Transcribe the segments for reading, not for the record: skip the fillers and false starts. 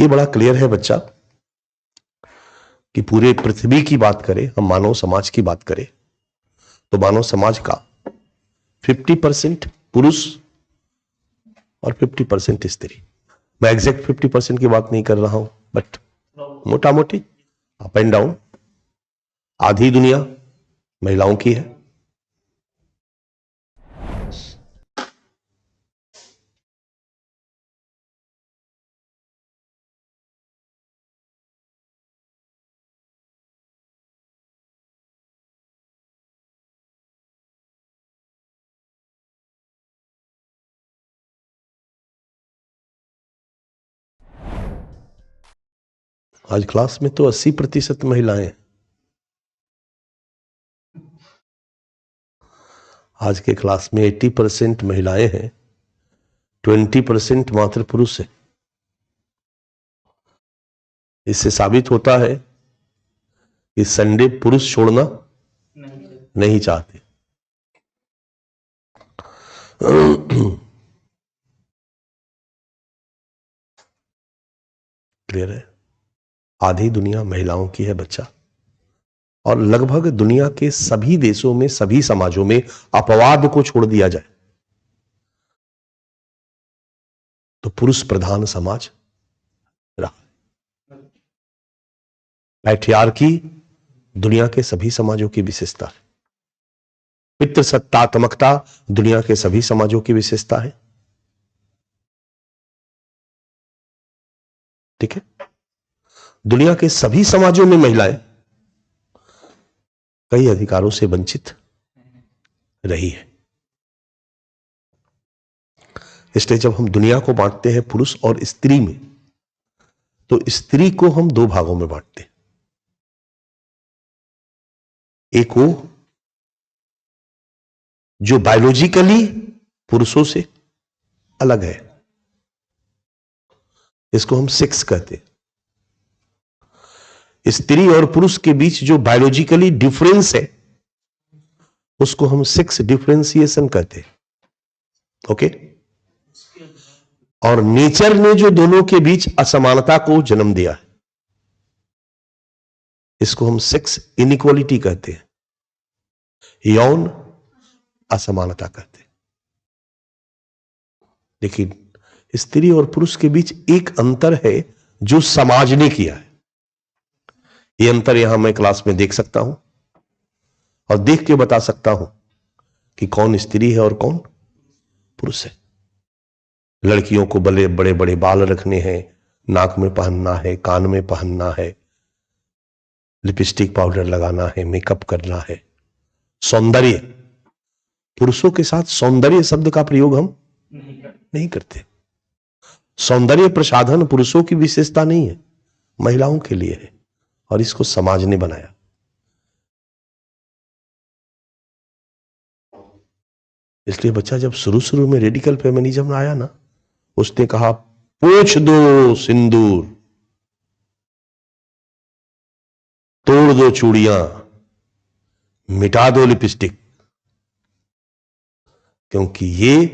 ये बड़ा क्लियर है बच्चा कि पूरे पृथ्वी की बात करें, हम मानव समाज की बात करें तो मानव समाज का 50% पुरुष और 50% स्त्री। मैं एग्जैक्ट 50% की बात नहीं कर रहा हूं, बट मोटा मोटी अप एंड डाउन आधी दुनिया महिलाओं की है। आज क्लास में तो 80% महिलाएं हैं। आज के क्लास में 80% महिलाएं हैं, 20% मात्र पुरुष है। इससे साबित होता है कि संडे पुरुष छोड़ना नहीं चाहते। क्लियर है? आधी दुनिया महिलाओं की है बच्चा, और लगभग दुनिया के सभी देशों में, सभी समाजों में अपवाद को छोड़ दिया जाए तो पुरुष प्रधान समाज रहा। पैट्रियार्की दुनिया के सभी समाजों की विशेषता है। पितृसत्तात्मकता दुनिया के सभी समाजों की विशेषता है। ठीक है? दुनिया के सभी समाजों में महिलाएं कई अधिकारों से वंचित रही है। इसलिए जब हम दुनिया को बांटते हैं पुरुष और स्त्री में, तो स्त्री को हम दो भागों में बांटते हैं। एक वो जो बायोलॉजिकली पुरुषों से अलग है, इसको हम सेक्स कहते हैं। स्त्री और पुरुष के बीच जो बायोलॉजिकली डिफरेंस है उसको हम सेक्स डिफरेंशिएशन कहते हैं। ओके? और नेचर ने जो दोनों के बीच असमानता को जन्म दिया है, इसको हम सेक्स इनइक्वालिटी कहते हैं, यौन असमानता कहते हैं। लेकिन स्त्री और पुरुष के बीच एक अंतर है जो समाज ने किया है। ये अंतर यहां मैं क्लास में देख सकता हूं और देख के बता सकता हूं कि कौन स्त्री है और कौन पुरुष है। लड़कियों को बड़े बड़े बड़े बाल रखने हैं, नाक में पहनना है, कान में पहनना है, लिपस्टिक पाउडर लगाना है, मेकअप करना है, सौंदर्य। पुरुषों के साथ सौंदर्य शब्द का प्रयोग हम नहीं करते। सौंदर्य प्रसाधन पुरुषों की विशेषता नहीं है, महिलाओं के लिए है, और इसको समाज ने बनाया। इसलिए बच्चा जब शुरू शुरू में रेडिकल फेमिनिज्म आया ना, उसने कहा पोंछ दो सिंदूर, तोड़ दो चूड़ियां, मिटा दो लिपस्टिक, क्योंकि ये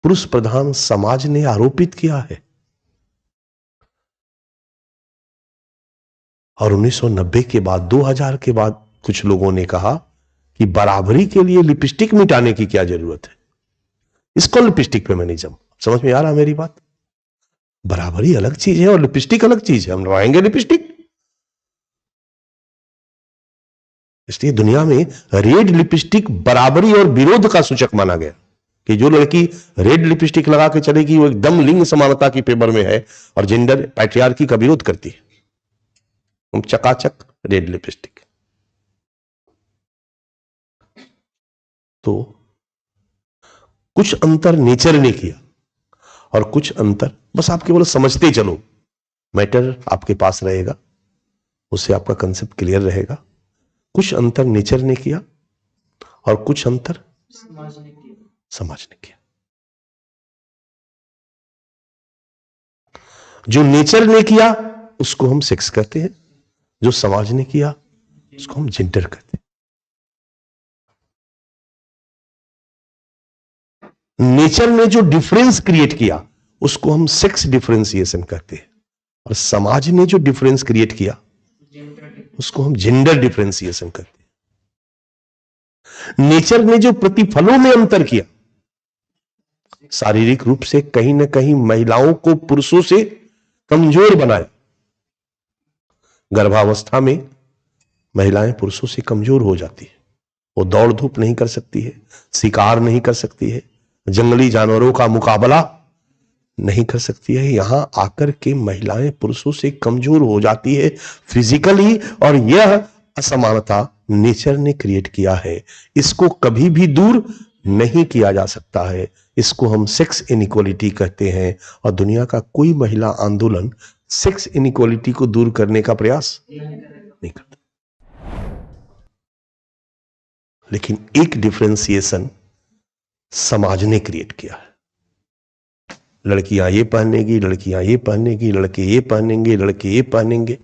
पुरुष प्रधान समाज ने आरोपित किया है। और 1990 के बाद, 2000 के बाद कुछ लोगों ने कहा कि बराबरी के लिए लिपस्टिक मिटाने की क्या जरूरत है। इसको लिपस्टिक फेमिनिज्म। समझ में आ रहा मेरी बात? बराबरी अलग चीज है और लिपस्टिक अलग चीज है। हम लगाएंगे लिपस्टिक। इसलिए दुनिया में रेड लिपस्टिक बराबरी और विरोध का सूचक माना गया कि जो लड़की रेड लिपस्टिक लगा के चलेगी वो एकदम लिंग समानता की फेवर में है और जेंडर पैट्रियार्की का विरोध करती है। हम चकाचक रेड लिपस्टिक। तो कुछ अंतर नेचर ने किया और कुछ अंतर बस आप केवल समझते चलो, मैटर आपके पास रहेगा, उससे आपका कंसेप्ट क्लियर रहेगा। कुछ अंतर नेचर ने किया और कुछ अंतर समाज ने किया। जो नेचर ने किया उसको हम सेक्स कहते हैं, जो समाज ने किया उसको हम जेंडर कहते हैं। नेचर ने जो डिफरेंस क्रिएट किया उसको हम सेक्स डिफरेंशिएशन कहते हैं, और समाज ने जो डिफरेंस क्रिएट किया उसको हम जेंडर डिफरेंशिएशन कहते हैं। नेचर ने जो प्रतिफलों में अंतर किया, शारीरिक रूप से कहीं ना कहीं महिलाओं को पुरुषों से कमजोर बनाया। गर्भावस्था में महिलाएं पुरुषों से कमजोर हो जाती है, वो दौड़ धूप नहीं कर सकती है, शिकार नहीं कर सकती है, जंगली जानवरों का मुकाबला नहीं कर सकती है। यहां आकर के महिलाएं पुरुषों से कमजोर हो जाती है फिजिकली, और यह असमानता नेचर ने क्रिएट किया है, इसको कभी भी दूर नहीं किया जा सकता है। इसको हम सेक्स इनइक्वालिटी कहते हैं, और दुनिया का कोई महिला आंदोलन सेक्स इनइक्वालिटी को दूर करने का प्रयास नहीं करता। लेकिन एक डिफरेंशिएशन समाज ने क्रिएट किया है। लड़कियां ये पहनेगी, लड़कियां ये पहनेगी, लड़के ये पहनेंगे, लड़के ये पहनेंगे,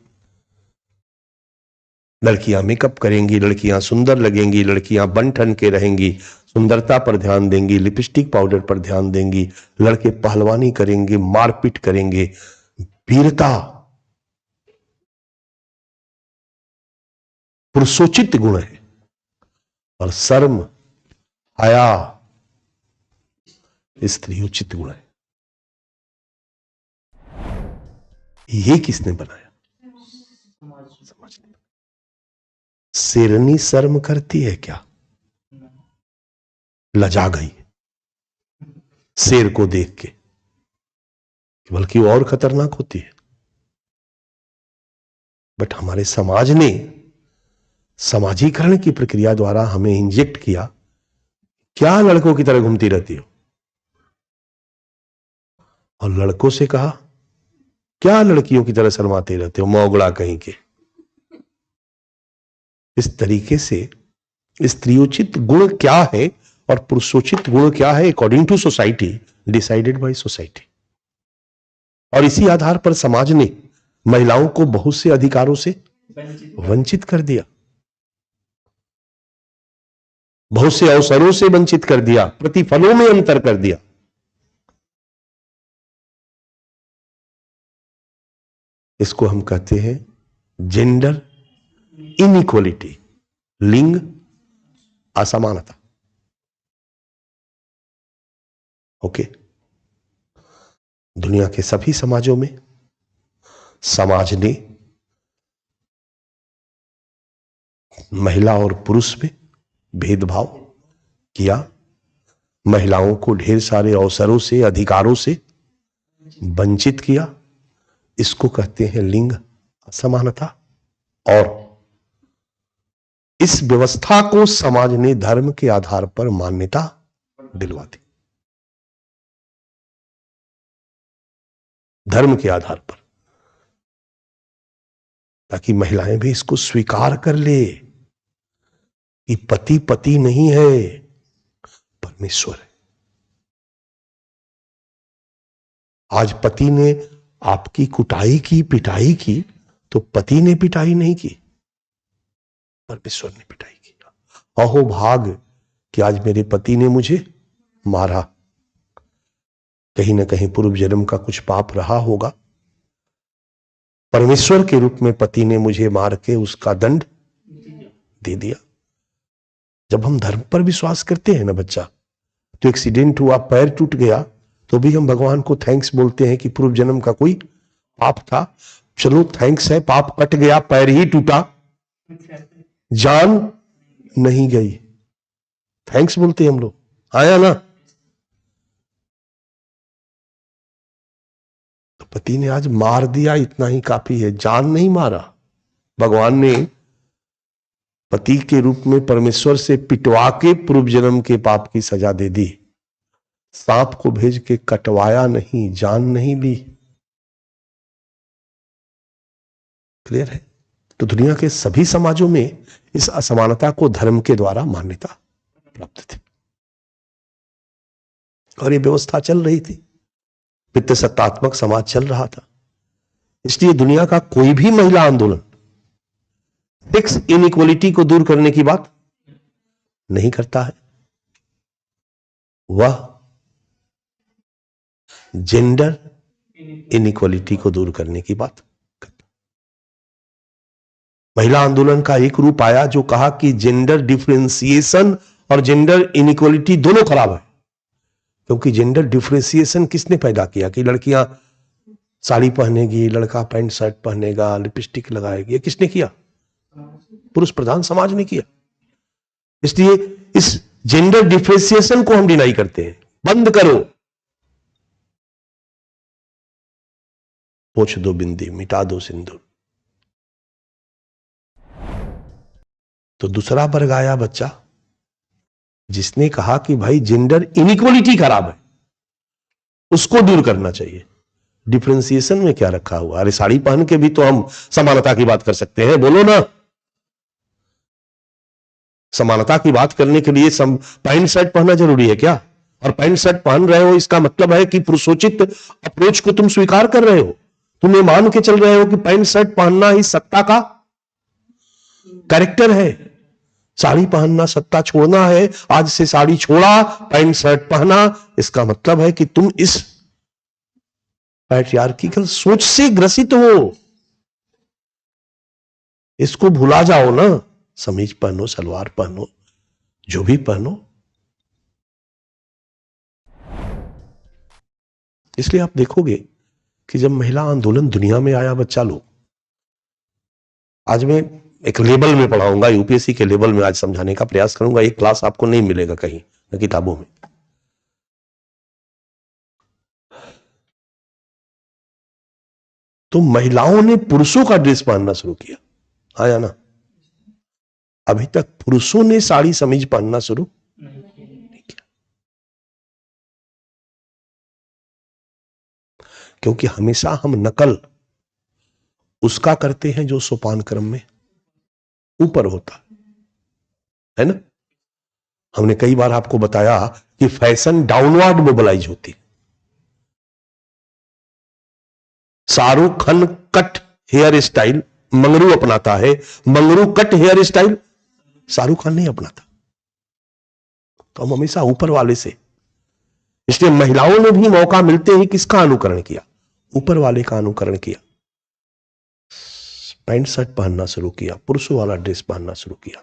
लड़कियां मेकअप करेंगी, लड़कियां सुंदर लगेंगी, लड़कियां बन ठन के रहेंगी, सुंदरता पर ध्यान देंगी, लिपस्टिक पाउडर पर ध्यान देंगी, लड़के पहलवानी करेंगे, मारपीट करेंगे। वीरता पुरुषोचित गुण है, और शर्म हया स्त्रियोचित गुण है। ये किसने बनाया? समाज ने। शेरनी शर्म करती है क्या? लजा गई शेर को देख के, बल्कि वो और खतरनाक होती है। बट हमारे समाज ने समाजीकरण की प्रक्रिया द्वारा हमें इंजेक्ट किया, क्या लड़कों की तरह घूमती रहती हो, और लड़कों से कहा क्या लड़कियों की तरह शर्माते रहते हो, मौगड़ा कहीं के। इस तरीके से स्त्रियोचित गुण क्या है और पुरुषोचित गुण क्या है, according to society, decided by society. और इसी आधार पर समाज ने महिलाओं को बहुत से अधिकारों से वंचित कर दिया, बहुत से अवसरों से वंचित कर दिया, प्रतिफलों में अंतर कर दिया। इसको हम कहते हैं जेंडर इनइक्वालिटी, लिंग असमानता। ओके। दुनिया के सभी समाजों में समाज ने महिला और पुरुष में भेदभाव किया, महिलाओं को ढेर सारे अवसरों से, अधिकारों से वंचित किया। इसको कहते हैं लिंग असमानता। और इस व्यवस्था को समाज ने धर्म के आधार पर मान्यता दिलवा दी, धर्म के आधार पर, ताकि महिलाएं भी इसको स्वीकार कर ले कि पति पति नहीं है, परमेश्वर है। आज पति ने आपकी कुटाई की, पिटाई की, तो पति ने पिटाई नहीं की, परमेश्वर ने पिटाई की। अहो भाग कि आज मेरे पति ने मुझे मारा, कहीं ना कहीं पूर्व जन्म का कुछ पाप रहा होगा, परमेश्वर के रूप में पति ने मुझे मार के उसका दंड दे दिया। जब हम धर्म पर विश्वास करते हैं ना बच्चा, तो एक्सीडेंट हुआ, पैर टूट गया, तो भी हम भगवान को थैंक्स बोलते हैं कि पूर्व जन्म का कोई पाप था, चलो थैंक्स है, पाप कट गया, पैर ही टूटा, जान नहीं गई, थैंक्स बोलते हैं हम लोग। आया ना? तो पति ने आज मार दिया, इतना ही काफी है, जान नहीं मारा। भगवान ने पति के रूप में परमेश्वर से पिटवा के पूर्व जन्म के पाप की सजा दे दी, सांप को भेज के कटवाया नहीं, जान नहीं ली। क्लियर है? तो दुनिया के सभी समाजों में इस असमानता को धर्म के द्वारा मान्यता प्राप्त थी, और ये व्यवस्था चल रही थी, पितृसत्तात्मक समाज चल रहा था। इसलिए दुनिया का कोई भी महिला आंदोलन सेक्स इनइक्वालिटी को दूर करने की बात नहीं करता है। वह जेंडर इनइक्वालिटी को दूर करने की बात करता। महिला आंदोलन का एक रूप आया जो कहा कि जेंडर डिफरेंशिएशन और जेंडर इनइक्वालिटी दोनों खराब है। क्योंकि जेंडर डिफरेंशिएशन किसने पैदा किया कि लड़कियां साड़ी पहनेगी, लड़का पैंट शर्ट पहनेगा, लिपस्टिक लगाएगी, ये किसने किया? पुरुष प्रधान समाज ने किया। इसलिए इस जेंडर डिफरेंशिएशन को हम डिनाई करते हैं। बंद करो, पोंछ दो बिंदी, मिटा दो सिंदूर। तो दूसरा वर्ग आया बच्चा जिसने कहा कि भाई जेंडर इनइक्वालिटी खराब है, उसको दूर करना चाहिए। डिफरेंशिएशन में क्या रखा हुआ? अरे साड़ी पहन के भी तो हम समानता की बात कर सकते हैं, बोलो ना। समानता की बात करने के लिए पैंट शर्ट पहनना जरूरी है क्या? और पैंट शर्ट पहन रहे हो इसका मतलब है कि पुरुषोचित अप्रोच को तुम स्वीकार कर रहे हो। तुम ये मान के चल रहे हो कि पैंट शर्ट पहनना ही सत्ता का कैरेक्टर है। साड़ी पहनना सत्ता छोड़ना है। आज से साड़ी छोड़ा, पैंट शर्ट पहना, इसका मतलब है कि तुम इस पैट्रियार्किकल सोच से ग्रसित हो। इसको भुला जाओ ना। समीज पहनो, सलवार पहनो, जो भी पहनो। इसलिए आप देखोगे कि जब महिला आंदोलन दुनिया में आया बच्चा लोग, आज मैं एक लेवल में पढ़ाऊंगा, यूपीएससी के लेवल में आज समझाने का प्रयास करूंगा। एक क्लास आपको नहीं मिलेगा कहीं न किताबों में। तो महिलाओं ने पुरुषों का ड्रेस पहनना शुरू किया, आया ना। अभी तक पुरुषों ने साड़ी समीज पहनना शुरू नहीं किया, क्योंकि हमेशा हम नकल उसका करते हैं जो सोपान क्रम में ऊपर होता है ना। हमने कई बार आपको बताया कि फैशन डाउनवर्ड मोबिलाइज होती है। Shahrukh Khan cut hair style Mangru अपनाता है, Mangru cut hair style Shahrukh Khan नहीं अपनाता। तो हम हमेशा ऊपर वाले से, इसलिए महिलाओं ने भी मौका मिलते ही किसका अनुकरण किया? ऊपर वाले का अनुकरण किया। पैंट शर्ट पहनना शुरू किया, पुरुषों वाला ड्रेस पहनना शुरू किया।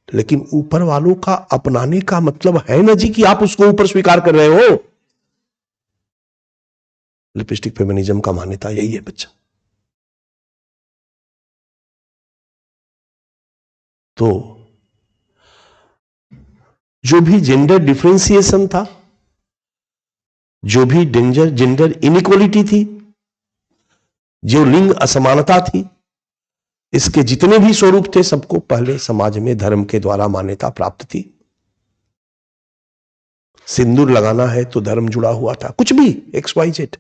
लेकिन ऊपर वालों का अपनाने का मतलब है ना जी कि आप उसको ऊपर स्वीकार कर रहे हो। लिपस्टिक फेमिनिज्म का मान्यता यही है बच्चा। तो जो भी जेंडर डिफरेंशिएशन था, जो भी जेंडर इनइक्वालिटी थी, जो लिंग असमानता थी, इसके जितने भी स्वरूप थे सबको पहले समाज में धर्म के द्वारा मान्यता प्राप्त थी। सिंदूर लगाना है तो धर्म जुड़ा हुआ था, कुछ भी XYZ।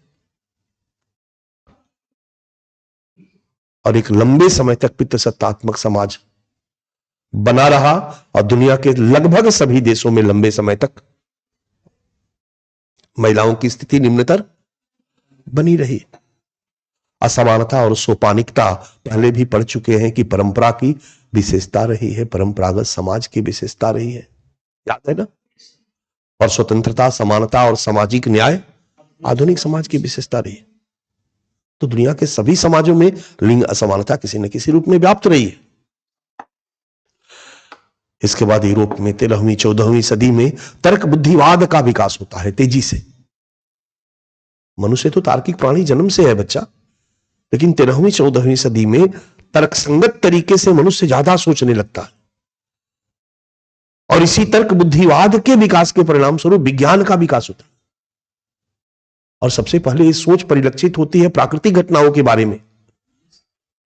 और एक लंबे समय तक पितृसत्तात्मक समाज बना रहा और दुनिया के लगभग सभी देशों में लंबे समय तक महिलाओं की स्थिति निम्नतर बनी रही। असमानता और सोपानिकता पहले भी पढ़ चुके हैं कि परंपरा की विशेषता रही है, परंपरागत समाज की विशेषता रही है, याद है ना। और स्वतंत्रता, समानता और सामाजिक न्याय आधुनिक समाज की विशेषता रही है। तो दुनिया के सभी समाजों में लिंग असमानता किसी न किसी रूप में व्याप्त रही है। इसके बाद यूरोप में 13वीं 14वीं सदी में तर्क बुद्धिवाद का विकास होता है तेजी से। मनुष्य तो तार्किक प्राणी जन्म से है बच्चा, लेकिन 13वीं 14वीं सदी में तर्कसंगत तरीके से मनुष्य ज्यादा सोचने लगता है। और इसी तर्क बुद्धिवाद के विकास के परिणाम स्वरूप विज्ञान का विकास होता है। और सबसे पहले ये सोच परिलक्षित होती है प्राकृतिक घटनाओं के बारे में,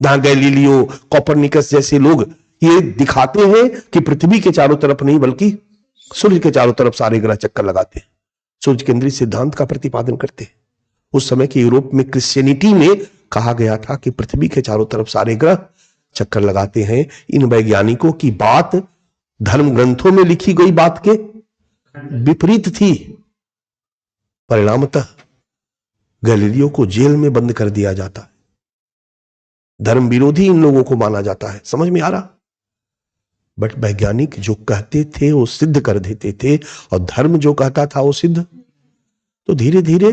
जहां गैलीलियो, कोपरनिकस जैसे लोग ये दिखाते हैं कि पृथ्वी के चारों तरफ नहीं बल्कि सूर्य के चारों तरफ सारे ग्रह चक्कर लगाते हैं, सूर्य केंद्रित सिद्धांत का प्रतिपादन करते हैं। उस समय के यूरोप में क्रिश्चियनिटी में कहा गया था कि पृथ्वी के चारों तरफ सारे ग्रह चक्कर लगाते हैं। इन वैज्ञानिकों की बात धर्म ग्रंथों में लिखी गई बात के विपरीत थी। परिणामतः गैलीलियो को जेल में बंद कर दिया जाता है। धर्म विरोधी इन लोगों को माना जाता है। समझ में आ रहा? बट वैज्ञानिक जो कहते थे वो सिद्ध कर देते थे, और धर्म जो कहता था वो सिद्ध। तो धीरे धीरे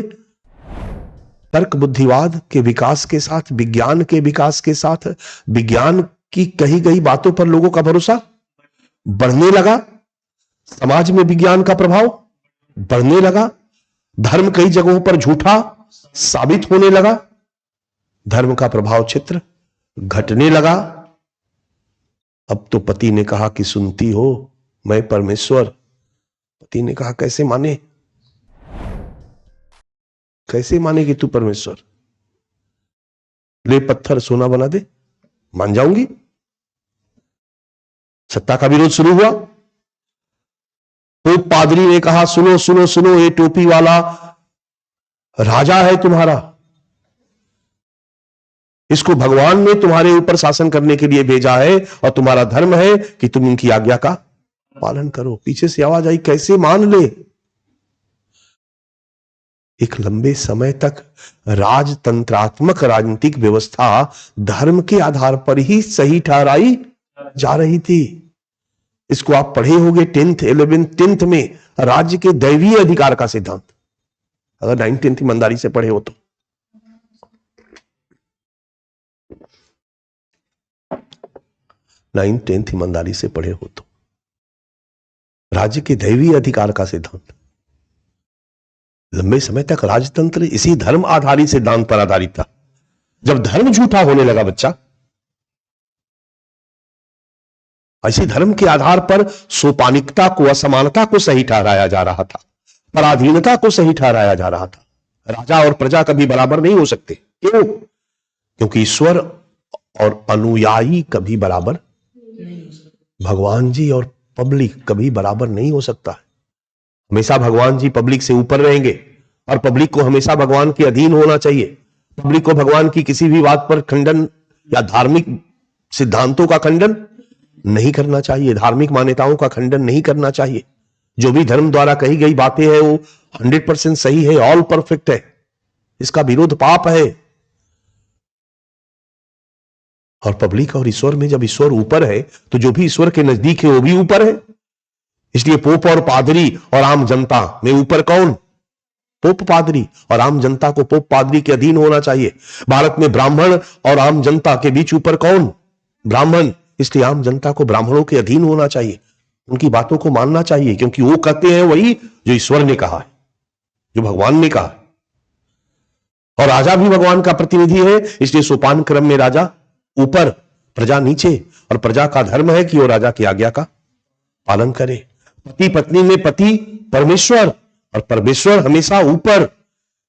तर्क बुद्धिवाद के विकास के साथ, विज्ञान के विकास के साथ, विज्ञान की कही गई बातों पर लोगों का भरोसा बढ़ने लगा, समाज में विज्ञान का प्रभाव बढ़ने लगा, धर्म कई जगहों पर झूठा साबित होने लगा, धर्म का प्रभाव क्षेत्र घटने लगा। अब तो पति ने कहा कि सुनती हो मैं परमेश्वर। पति ने कहा कैसे माने, कैसे माने कि तू परमेश्वर? ले पत्थर सोना बना दे, मान जाऊंगी। सत्ता का विरोध शुरू हुआ। पोप पादरी ने कहा सुनो सुनो सुनो, ये टोपी वाला राजा है तुम्हारा, इसको भगवान ने तुम्हारे ऊपर शासन करने के लिए भेजा है और तुम्हारा धर्म है कि तुम उनकी आज्ञा का पालन करो। पीछे से आवाज आई कैसे मान ले। एक लंबे समय तक राजतंत्रात्मक राजनीतिक व्यवस्था धर्म के आधार पर ही सही ठहराई जा रही थी। इसको आप पढ़े होंगे 10th 11th 10th में, राज्य के दैवीय अधिकार का सिद्धांत, अगर 9th 10th ईमानदारी से पढ़े हो तो। नाइन्थ 10th ईमानदारी से पढ़े हो तो राज्य के दैवीय अधिकार का सिद्धांत। लंबे समय तक राजतंत्र इसी धर्म आधारित सिद्धांत पर आधारित था। जब धर्म झूठा होने लगा बच्चा, इसी धर्म के आधार पर सोपानिकता को, असमानता को सही ठहराया जा रहा था, पराधीनता को सही ठहराया जा रहा था। राजा और प्रजा कभी बराबर नहीं हो सकते। क्यों? क्योंकि ईश्वर और अनुयायी कभी बराबर, भगवान जी और पब्लिक कभी बराबर नहीं हो सकता है। हमेशा भगवान जी पब्लिक से ऊपर रहेंगे और पब्लिक को हमेशा भगवान के अधीन होना चाहिए। पब्लिक को भगवान की किसी भी बात पर खंडन या धार्मिक सिद्धांतों का खंडन नहीं करना चाहिए, धार्मिक मान्यताओं का खंडन नहीं करना चाहिए। जो भी धर्म द्वारा कही गई बातें हैं वो 100% सही है, ऑल परफेक्ट है, इसका विरोध पाप है। और पब्लिक और ईश्वर में जब ईश्वर ऊपर है तो जो भी ईश्वर के नजदीक है वो भी ऊपर है। इसलिए पोप और पादरी और आम जनता में ऊपर कौन? पोप पादरी, और आम जनता को पोप पादरी के अधीन होना चाहिए। भारत में ब्राह्मण और आम जनता के बीच ऊपर कौन? ब्राह्मण। इसलिए आम जनता को ब्राह्मणों के अधीन होना चाहिए, उनकी बातों को मानना चाहिए, क्योंकि वो कहते हैं वही जो ईश्वर ने कहा है, जो भगवान ने कहा है। और राजा भी भगवान का प्रतिनिधि है, इसलिए सोपान क्रम में राजा ऊपर, प्रजा नीचे, और प्रजा का धर्म है कि वो राजा की आज्ञा का पालन करे। पति पत्नी में पति परमेश्वर और परमेश्वर हमेशा ऊपर,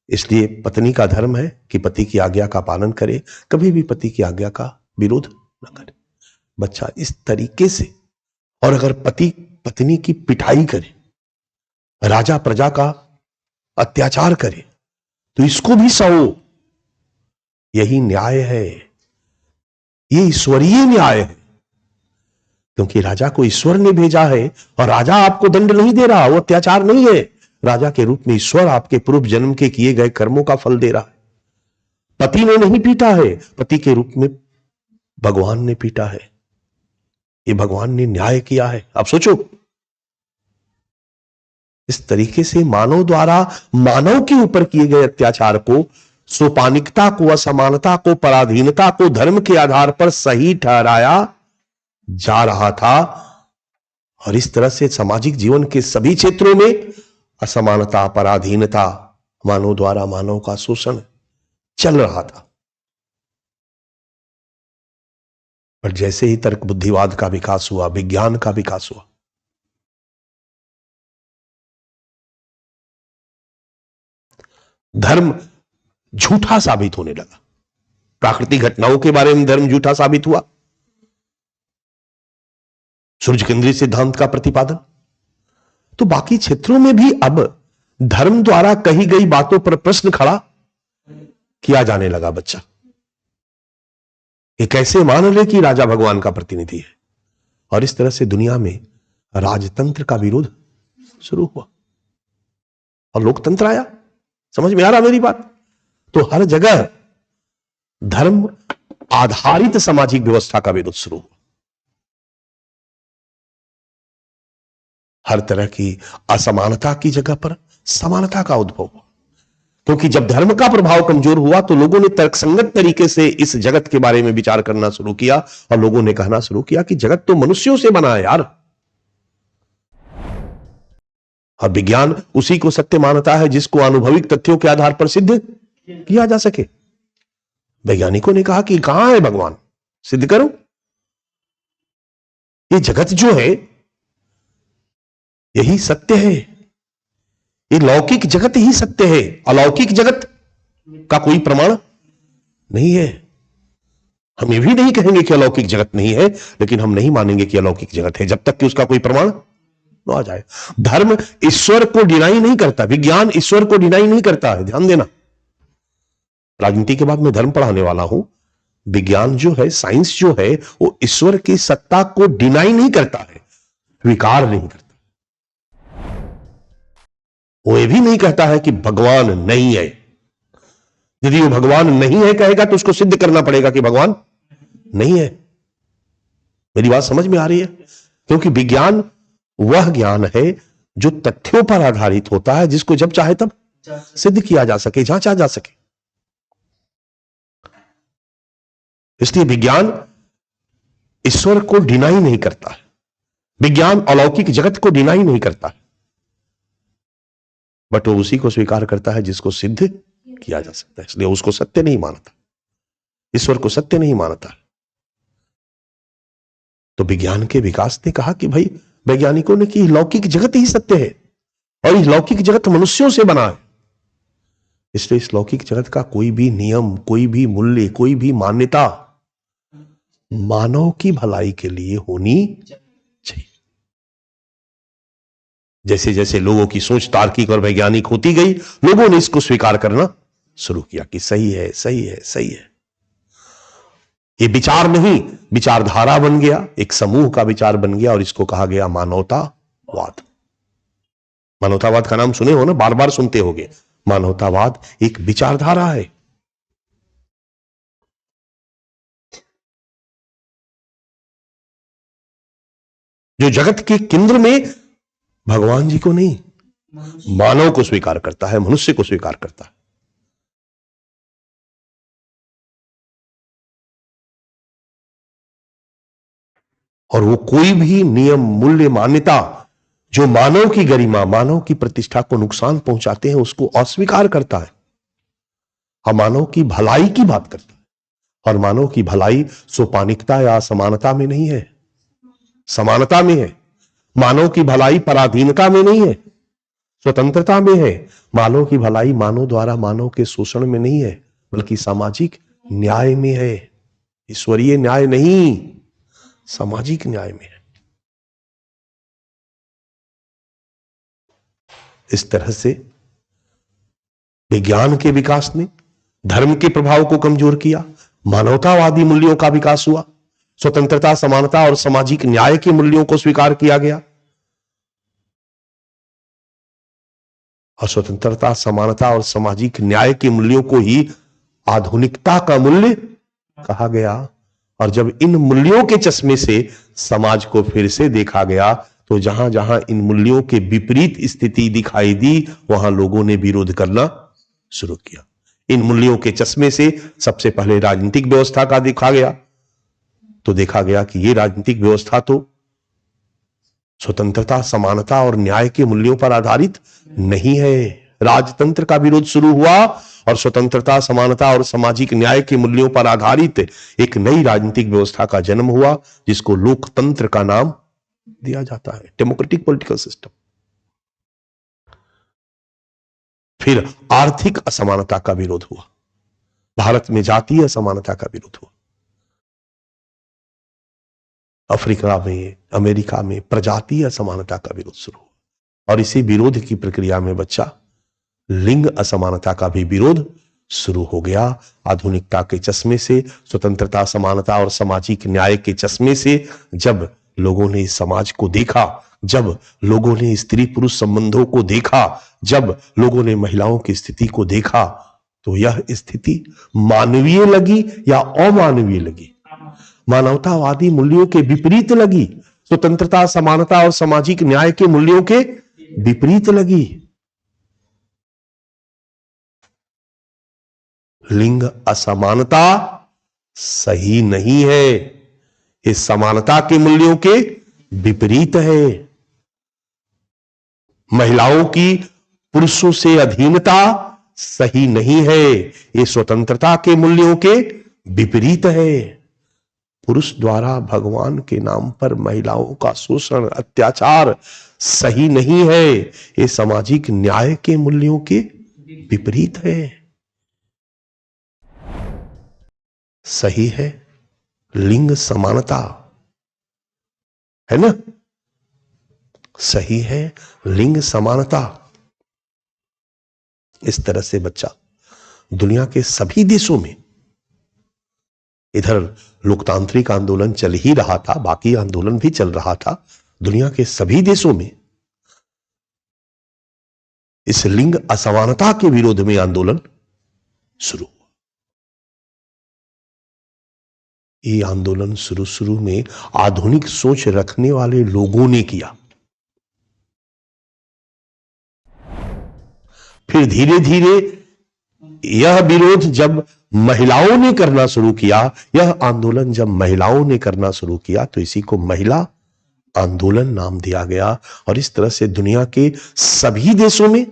इसलिए पत्नी का धर्म है कि पति की आज्ञा का पालन करे, कभी भी पति की आज्ञा का विरोध न करे। बच्चा इस तरीके से, और अगर पति पत्नी की पिटाई करे, राजा प्रजा का अत्याचार करे, तो इसको भी सहो। यही न्याय है, ये ईश्वरीय न्याय है, क्योंकि राजा को ईश्वर ने भेजा है और राजा आपको दंड नहीं दे रहा, वो अत्याचार नहीं है। राजा के रूप में ईश्वर आपके पूर्व जन्म के किए गए कर्मों का फल दे रहा है। पति ने नहीं पीटा है, पति के रूप में भगवान ने पीटा है। ये भगवान ने न्याय किया है। अब सोचो, इस तरीके से मानव द्वारा मानव के ऊपर किए गए अत्याचार को, सोपानिकता को, असमानता को, पराधीनता को धर्म के आधार पर सही ठहराया जा रहा था। और इस तरह से सामाजिक जीवन के सभी क्षेत्रों में असमानता, पराधीनता, मानव द्वारा मानव का शोषण चल रहा था। पर जैसे ही तर्क बुद्धिवाद का विकास हुआ, विज्ञान का विकास हुआ, धर्म झूठा साबित होने लगा। प्राकृतिक घटनाओं के बारे में धर्म झूठा साबित हुआ, सूर्य केंद्रित सिद्धांत का प्रतिपादन। तो बाकी क्षेत्रों में भी अब धर्म द्वारा कही गई बातों पर प्रश्न खड़ा किया जाने लगा। बच्चा ये कैसे मान ले कि राजा भगवान का प्रतिनिधि है? और इस तरह से दुनिया में राजतंत्र का विरोध शुरू हुआ और लोकतंत्र आया। समझ में आ रहा मेरी बात? तो हर जगह धर्म आधारित सामाजिक व्यवस्था का विरोध शुरू हुआ। हर तरह की असमानता की जगह पर समानता का उद्भव हुआ, क्योंकि जब धर्म का प्रभाव कमजोर हुआ तो लोगों ने तर्कसंगत तरीके से इस जगत के बारे में विचार करना शुरू किया और लोगों ने कहना शुरू किया कि जगत तो मनुष्यों से बना है यार, और विज्ञान उसी को सत्य मानता है जिसको आनुभविक तथ्यों के आधार पर सिद्ध किया जा सके। वैज्ञानिकों ने कहा कि कहां है भगवान, सिद्ध करो। ये जगत जो है यही सत्य है, ये लौकिक जगत ही सत्य है, अलौकिक जगत का कोई प्रमाण नहीं है। हम ये भी नहीं कहेंगे कि अलौकिक जगत नहीं है, लेकिन हम नहीं मानेंगे कि अलौकिक जगत है जब तक कि उसका कोई प्रमाण न आ जाए। धर्म ईश्वर को डिनाई नहीं करता, विज्ञान ईश्वर को डिनाई नहीं करता है, ध्यान देना। राजनीति के बाद मैं धर्म पढ़ाने वाला हूं। विज्ञान जो है, साइंस जो है, वो ईश्वर की सत्ता को डिनाई नहीं करता है, स्वीकार नहीं करता। वो ये भी नहीं कहता है कि भगवान नहीं है। यदि वो भगवान नहीं है कहेगा तो उसको सिद्ध करना पड़ेगा कि भगवान नहीं है। मेरी बात समझ में आ रही है? क्योंकि विज्ञान वह ज्ञान है जो तथ्यों पर आधारित होता है, जिसको जब चाहे तब सिद्ध किया जा सके, जांचा जा सके। इसलिए विज्ञान ईश्वर को डिनाई नहीं करता है, विज्ञान अलौकिक जगत को डिनाई नहीं करता है, बट वो उसी को स्वीकार करता है जिसको सिद्ध किया जा सकता है। इसलिए उसको सत्य नहीं मानता, ईश्वर को सत्य नहीं मानता। तो विज्ञान के विकास ने कहा कि भाई, वैज्ञानिकों ने कि लौकिक जगत ही सत्य है और इस लौकिक जगत मनुष्यों से बना है, इसलिए इस लौकिक जगत का कोई भी नियम, कोई भी मूल्य, कोई भी मान्यता मानव की भलाई के लिए होनी चाहिए। जैसे जैसे लोगों की सोच तार्किक और वैज्ञानिक होती गई, लोगों ने इसको स्वीकार करना शुरू किया कि सही है, सही है, सही है। ये विचार नहीं, विचारधारा बन गया, एक समूह का विचार बन गया और इसको कहा गया मानवतावाद। मानवतावाद का नाम सुने हो ना, बार बार सुनते होगे। मानवतावाद एक विचारधारा है। जो जगत के केंद्र में भगवान जी को नहीं, मानव को स्वीकार करता है, मनुष्य को स्वीकार करता है। और वो कोई भी नियम, मूल्य, मान्यता जो मानव की गरिमा, मानव की प्रतिष्ठा को नुकसान पहुंचाते हैं, उसको अस्वीकार करता है। हम मानव की भलाई की बात करता है, और मानव की भलाई सोपानिकता या असमानता में नहीं है, समानता में है। मानव की भलाई पराधीनता में नहीं है, स्वतंत्रता में है। मानव की भलाई मानव द्वारा मानव के शोषण में नहीं है, बल्कि सामाजिक न्याय में है। ईश्वरीय न्याय नहीं, सामाजिक न्याय में है। इस तरह से विज्ञान के विकास ने धर्म के प्रभाव को कमजोर किया, मानवतावादी मूल्यों का विकास हुआ, स्वतंत्रता, समानता और सामाजिक न्याय के मूल्यों को स्वीकार किया गया। और स्वतंत्रता, समानता और सामाजिक न्याय के मूल्यों को ही आधुनिकता का मूल्य कहा गया। और जब इन मूल्यों के चश्मे से समाज को फिर से देखा गया, तो जहां जहां इन मूल्यों के विपरीत स्थिति दिखाई दी, वहां लोगों ने विरोध करना शुरू किया। इन मूल्यों के चश्मे से सबसे पहले राजनीतिक व्यवस्था का देखा गया, तो देखा गया कि यह राजनीतिक व्यवस्था तो स्वतंत्रता, समानता और न्याय के मूल्यों पर आधारित नहीं है। राजतंत्र का विरोध शुरू हुआ और स्वतंत्रता, समानता और सामाजिक न्याय के मूल्यों पर आधारित एक नई राजनीतिक व्यवस्था का जन्म हुआ, जिसको लोकतंत्र का नाम दिया जाता है, डेमोक्रेटिक पॉलिटिकल सिस्टम। फिर आर्थिक असमानता का विरोध हुआ, भारत में जातीय असमानता का विरोध हुआ। अफ्रीका में, अमेरिका में प्रजातीय असमानता का विरोध शुरू हुआ, और इसी विरोध की प्रक्रिया में बच्चा लिंग असमानता का भी विरोध शुरू हो गया। आधुनिकता के चश्मे से, स्वतंत्रता, समानता और सामाजिक न्याय के चश्मे से जब लोगों ने इस समाज को देखा, जब लोगों ने स्त्री पुरुष संबंधों को देखा, जब लोगों ने महिलाओं की स्थिति को देखा, तो यह स्थिति मानवीय लगी या अमानवीय लगी? मानवतावादी मूल्यों के विपरीत लगी, स्वतंत्रता, समानता और सामाजिक न्याय के मूल्यों के विपरीत लगी। लिंग असमानता सही नहीं है, ये समानता के मूल्यों के विपरीत है। महिलाओं की पुरुषों से अधीनता सही नहीं है, ये स्वतंत्रता के मूल्यों के विपरीत है। पुरुष द्वारा भगवान के नाम पर महिलाओं का शोषण अत्याचार सही नहीं है, ये सामाजिक न्याय के मूल्यों के विपरीत है। सही है लिंग समानता, है ना, सही है लिंग समानता। इस तरह से बच्चा दुनिया के सभी देशों में, इधर लोकतांत्रिक आंदोलन चल ही रहा था, बाकी आंदोलन भी चल रहा था, दुनिया के सभी देशों में इस लिंग असमानता के विरोध में आंदोलन शुरू हुआ। ये आंदोलन शुरू में आधुनिक सोच रखने वाले लोगों ने किया, फिर धीरे धीरे यह विरोध जब महिलाओं ने करना शुरू किया, यह आंदोलन जब महिलाओं ने करना शुरू किया, तो इसी को महिला आंदोलन नाम दिया गया। और इस तरह से दुनिया के सभी देशों में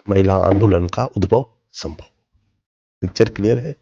महिला आंदोलन का उद्भव संभव। पिक्चर क्लियर है?